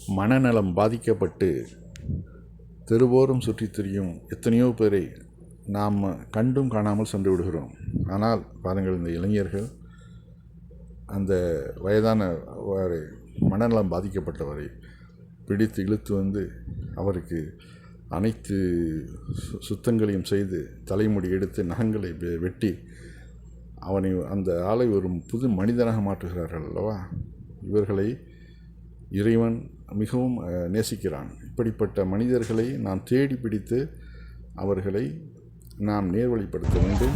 மனநலம் பாதிக்கப்பட்டு தெருவோரம் சுற்றித் திரியும் எத்தனையோ பேரை நாம் கண்டும் காணாமல் சென்று விடுகிறோம். ஆனால் பாருங்கள், இந்த இளைஞர்கள் அந்த வயதான மனநலம் பாதிக்கப்பட்டவரை பிடித்து இழுத்து வந்து அவருக்கு அனைத்து சுத்தங்களையும் செய்து தலைமுடி எடுத்து நகங்களை வெட்டி அவனை அந்த ஆளை ஒரு புது மனிதனாக மாற்றுகிறார்கள் அல்லவா? இவர்களை இறைவன் மிகவும் நேசிக்கிறான். இப்படிப்பட்ட மனிதர்களை நாம் தேடி பிடித்து அவர்களை நாம் நேர்வழிப்படுத்த வேண்டும்.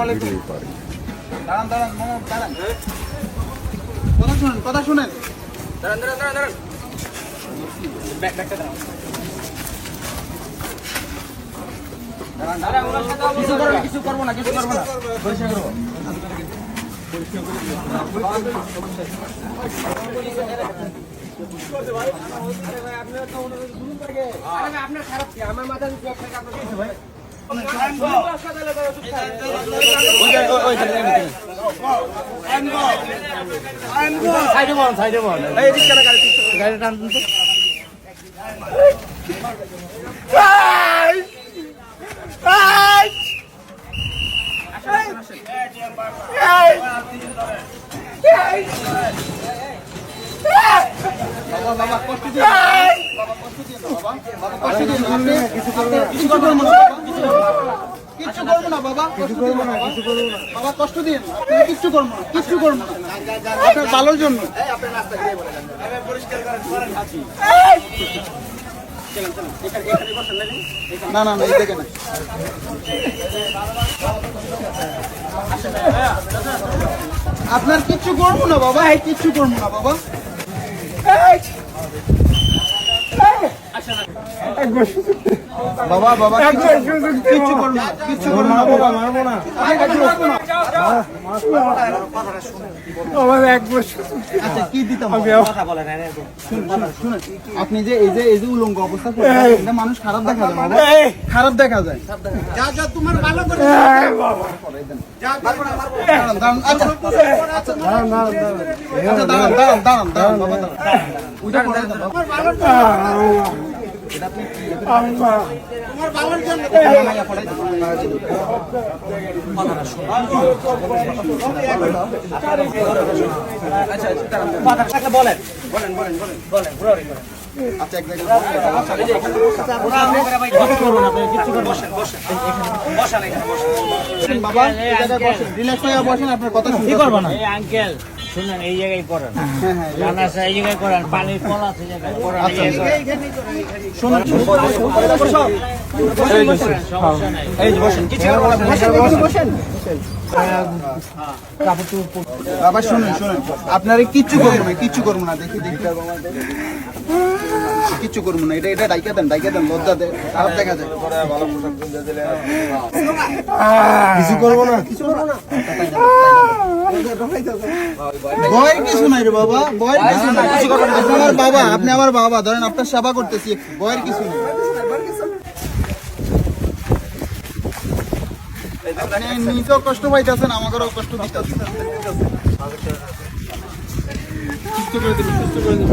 வீடியோவை பாருங்கள். কিছু করবো না পরিষ্কার করবো। আপনার খারাপ কি আমার মাথা কষ্ট দিন, কিচ্ছু করবো না, কিচ্ছু করবো না, আপনার ভালোর জন্য। না না না, এই দেখে না, আপনার কিচ্ছু করবো না বাবা, কিচ্ছু করবো না বাবা। বাবা বাবা কিচ্ছু করবো না, কিচ্ছু করবো না বাবা, মারবো না। আচ্ছা কি দিতাম আপনি যে এই যে উলঙ্গ অবস্থা করছেন, মানুষ খারাপ দেখা যায় বাবা, খারাপ দেখা যায়। যা যা তোমার ভালো করে বলেন বলেন বলেন বলেন বলেন। আচ্ছা এক জায়গায় বাবা, রিল্যাক্স হয়ে বসেন, আপনার কথা শুনতে পারবো না। আঙ্কেল শুনেন, এই জায়গায় করেন, এই জায়গায় করেন, পানির কল আছে জায়গায় করেন, শুনুন বাবা, শুনুন শুনুন, আপনারা কিচ্ছু করবো না, কিচ্ছু করবো না, দেখি দেখি কিচ্ছু করবো না। এটা ডাইকা দেন, ডাইকা দেন, লজ্জা দেন, খারাপ দেখা যায়। কিছু করবো না, কিছু করবো না, ভয়ের কিছু নাই রে বাবা, ভয়ের কিছু নাই। আপনি আমার বাবা, আপনি আমার বাবা, ধরেন আপনার সেবা করতেছি, ভয়ের কিছু নেই। নিজেও কষ্ট পাইতেছেন, আমাকেও কষ্ট দিতেছেন। সুস্থ করে দিন, সুস্থ করে দিন।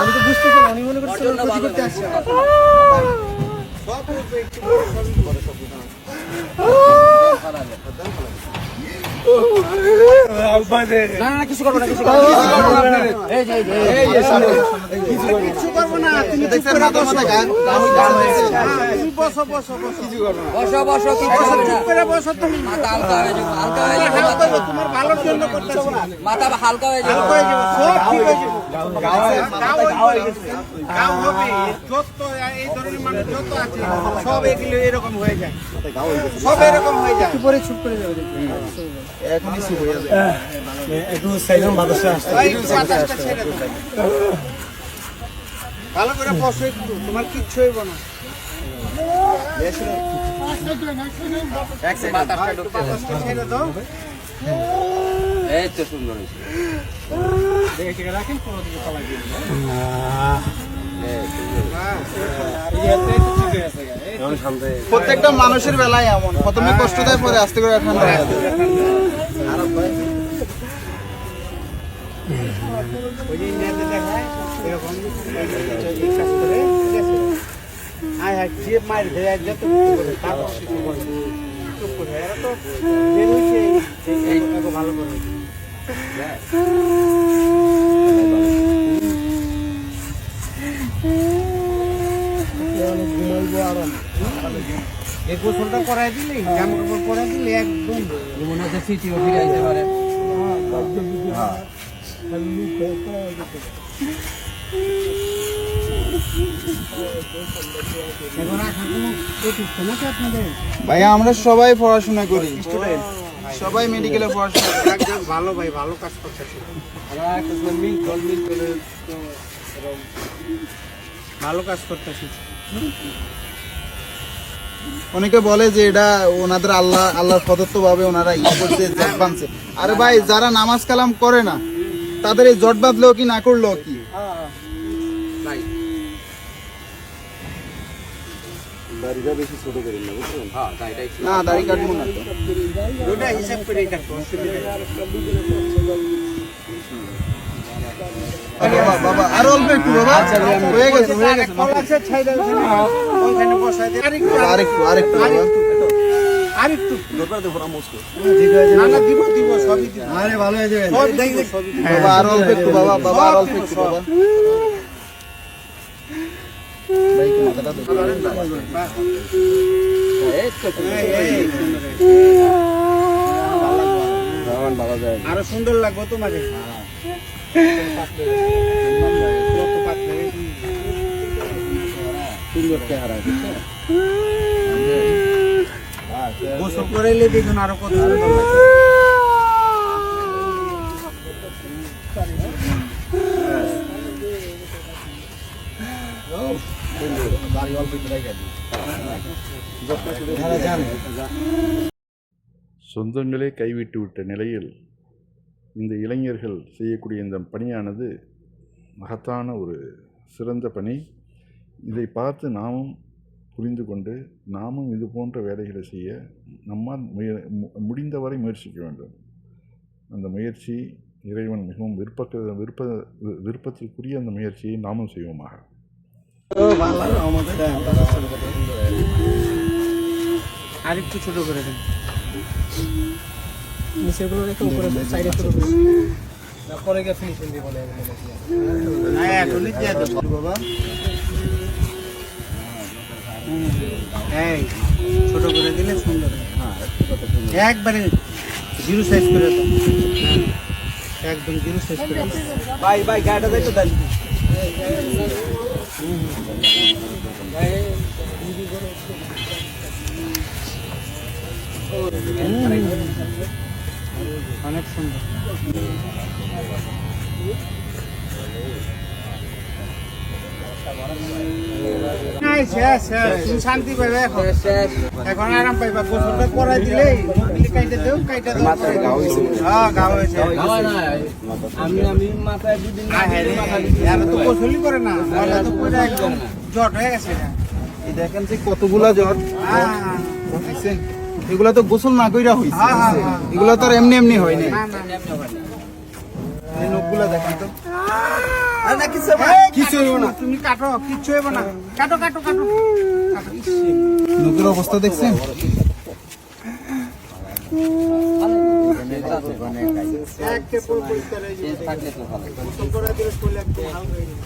আমি তো বুঝতেছি না, উনি মনে করছে ক্ষতি করতে আসছে। কিছু করবো না, কিছু করবো না, তুমি দেখছেন না তোমার মাথায় গান বসো বসো বসো বসো বসো, তুমি মাথা হালকা হয়ে যাবে, হালকা হয়ে যাবে, তোমার ভালোর জন্য করতেছো না, মাথা হালকা হয়ে যাবে, সব ঠিক হয়ে যাবে। গাও হবে যত এই ধরনের মানুষ যত আছে সব এগুলো এরকম হয়ে যায়, সব এরকম হয়ে যায়, পরে চুপ করে যাবে, এখনই চুপ হয়ে যাবে। একটু সাইলেন বাতাসে আসছে, বাতাসটা ছেড়ে দাও, ভালো করে বসো একটু, তোমার কিচ্ছু হইব না। বাতাসটা ছেড়ে দাও, এই তো সুন্দর হয়েছে, দেখে রাখেন, কোনো দিকে ফলাই দিবেন না। প্রত্যেকটা মানুষের বেলায় এমন, প্রথমে কষ্ট দেয়, পরে আস্তে করে ঠান্ডা হয়ে যায়। এই গোসলটা করাই দিলে, জামা কাপড় পরাই দিলে একদম মনে হচ্ছে সিটিও ফিরে আসতে পারে। এখন আসার কোনো প্রতিষ্ঠা নাকি আপনাদের? ভাইয়া আমরা সবাই পড়াশোনা করি, সবাই মেডিকেলে পড়াশোনা করি। একদম ভালো ভাই, ভালো কাজ করতেছে, ভালো কাজ করতেছি। অনেকে বলে যে এটা ওনাদের আল্লাহর প্রদত্ত ভাবে ওনারা ইয়ে করছে, জট বাঁধছে। আরে ভাই, যারা নামাজ কালাম করে না তাদের এই জট বাঁধলেও কি না করলেও কি? না, দাড়ি কাটবো না তো। ওটা হিসাব করে কাটবো, অসুবিধা নেই। বাবা বাবা আরো অল্প একটু বাবা, হয়ে গেছে হয়ে গেছে। কল আছে, ছাইড়া ওখানে, ওইখানে বসাই দে। আরেকটু আরেকটু বাবা। আরেকটু না না, দিব দিব, সবই দিব। আরে ভালো হয়ে যাবে, সবই দিব, সবই দিব। বাবা আরো অল্প একটু বাবা, বাবা আরো অল্প একটু বাবা। ভাই একটু মাথাটা ধরো। আরো সুন্দর লাগবে তোমাকে। সুন্দর চেহারা, গোসল করাইলে দেখুন আরো কত সুন্দর লাগে। சொந்தங்களே கைவிட்டு விட்ட நிலையில் இந்த இளைஞர்கள் செய்யக்கூடிய இந்த பணியானது மகத்தான ஒரு சிறந்த பணி. இதை பார்த்து நாமும் புரிந்து கொண்டு நாமும் இது போன்ற வேலைகளை செய்ய நம்மால் முடிந்தவரை முயற்சிக்க வேண்டும். அந்த முயற்சி இறைவன் மிகவும் விருப்பத்திற்குரிய அந்த முயற்சியை நாமும் செய்வோமாக. আরেকটু ছোট করে দেন। নিচেগুলো রেখে উপরে সাইডে শুরু করুন, পরে গিয়ে ফিনিশিং দিয়ে বলে হ্যাঁ, এখনই দিয়ে দেবো বাবা। এই ছোট করে দিলে সুন্দর হয়। একবারে জিরো সাইজ করে দাও, একদম জিরো সাইজ করে দাও। ভাই ভাই গাড়িটা দেখতে দেন। অনেক সুন্দর। তুমি শান্তি পাইবে এখন, এখন আরাম পাইবা। গোসলটা করাই দিলে কাইটে দেও, কাইটে দেও। হ্যাঁ, গা হয়েছে। আমি মাথায় দুদিন তো গোসলই করে না, ময়লা তো পুরো একদম জট হয়ে গেছে। এই দেখেন যে কতগুলা জ্বর, দেখছেন? এগুলা তো গোসল না কইরা হইছে, এগুলা তো আর এমনি এমনি হয় নাই। এই নখগুলা দেখেন তো। আরে না, কিছু হইব না, তুমি কাটো, কিচ্ছু হইব না। কাটো কাটো কাটো কাটো। নখের অবস্থা দেখছেন? একে পুরো পরিষ্কার হয়ে যাবে। গোসল করাই দিলে শরীর একদম ভালো হয়ে যাবে।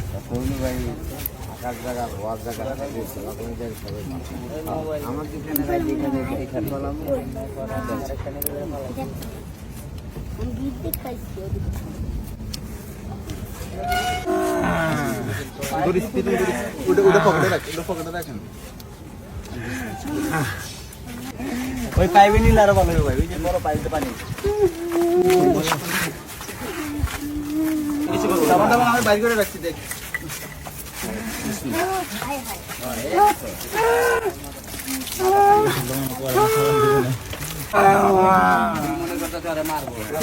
ওটা পকেটে রাখেন, ওটা পকেটে রাখেন। ওই পাইবে নিলে আরো ভালো হবে ভাই, ওই যে বড় পাইপে পানি। সাবান টাবান আমি বাইর করে রাখছি, দেখ।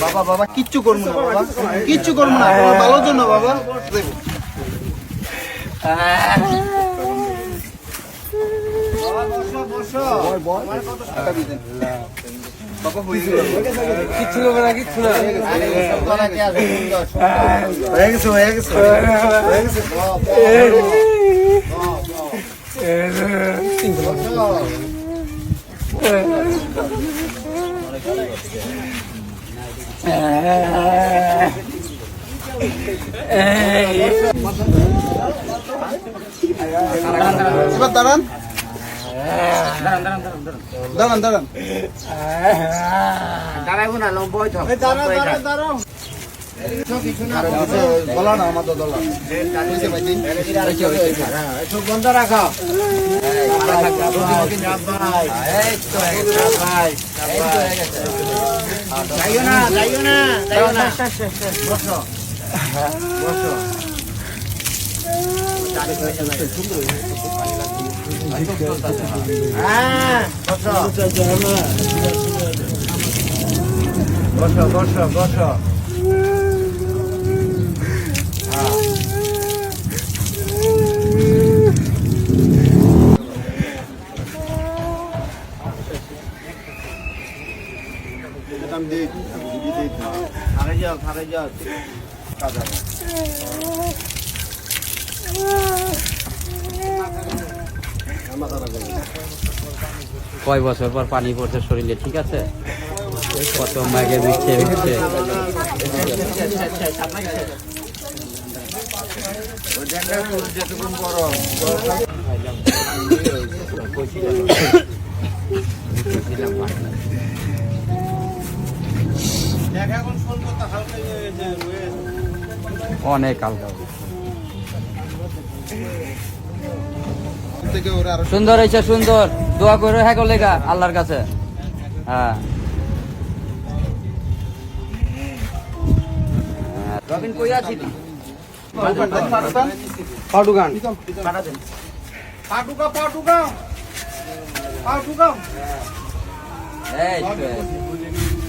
বাবা বাবা কিচ্ছু করবো না, বাবা কিচ্ছু করবো না, ভালোর জন্য বাবা। কিচ্ছু হবে না, কিচ্ছু না। হয়ে গেছে, হয়ে গেছে, হয়ে গেছে। এবার দাঁড়ান, দাঁড়ান, দাঁড়ান। দাঁড়াইবো না, লম্বা হইতে হবে। দলা না, আমার তো দলা। চোখ বন্ধ রাখো। যাইও না, যাইও না, যাইও না। বসো, বসো। হ্যাঁ, বসো। বসো, বসো, বসো। থারে যাও, থারে যাও। কয় বছর পর পানি পড়ছে শরীরে, ঠিক আছে? কত মাগে দিচ্ছে দিচ্ছে। যেটুকুন বড় অনেক হালকা। সুন্দর হয়েছে, সুন্দর। দোয়া করো হ্যাঁ লেগা আল্লাহর কাছে। হ্যাঁ, রবিন কই আছিস? পাটুগান, এই তো।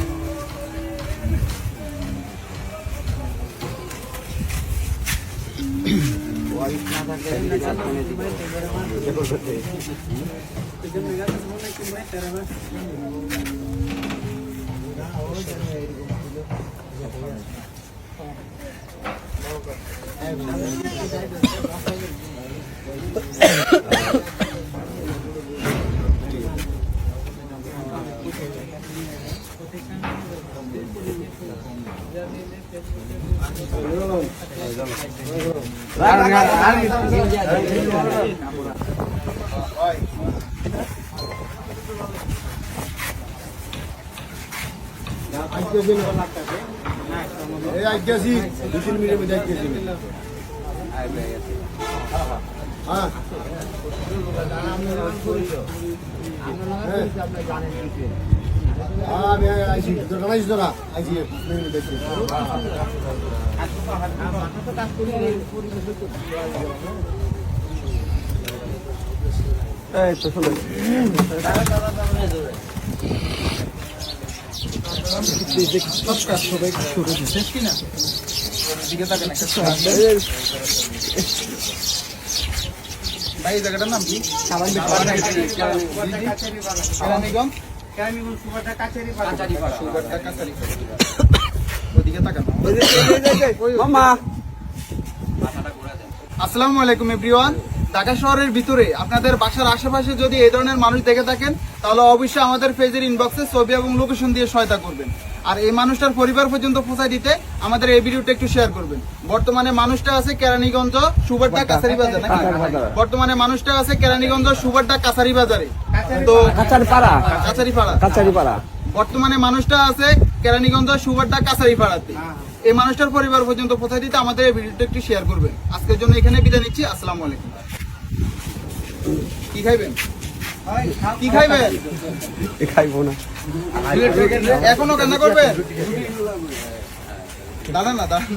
ভাই এই জায়গাটার নাম কি? আসসালামু আলাইকুম এভরিওয়ান। ঢাকা শহরের ভিতরে আপনাদের বাসার আশেপাশে যদি এই ধরনের মানুষ দেখে থাকেন তাহলে অবশ্যই আমাদের পেজের ইনবক্সে ছবি এবং লোকেশন দিয়ে সহায়তা করবেন। আর এই মানুষটার পরিবার পর্যন্ত পৌঁছায় দিতে আমাদের এই ভিডিওটা একটু শেয়ার করবেন। বর্তমানে মানুষটা আছে কেরানীগঞ্জ সুবারডা কাছারি বাজার নাকি? বর্তমানে মানুষটা আছে কেরানীগঞ্জ সুবারডা কাছারি বাজারে, তো কাছারিপাড়া। বর্তমানে মানুষটা আছে কেরানীগঞ্জ সুবারডা কাছারিপাড়াতে। এই মানুষটার পরিবার পর্যন্ত পৌঁছায় দিতে আমাদের এই ভিডিওটা একটু শেয়ার করবেন। আজকের জন্য এখানে বিদায় নিচ্ছি। আসসালামু আলাইকুম। কি খাইবেন? কি খাইবেন? খাইবো না। এখনো কান্না করবেন? দাঁড়ান না, দাঁড়ান।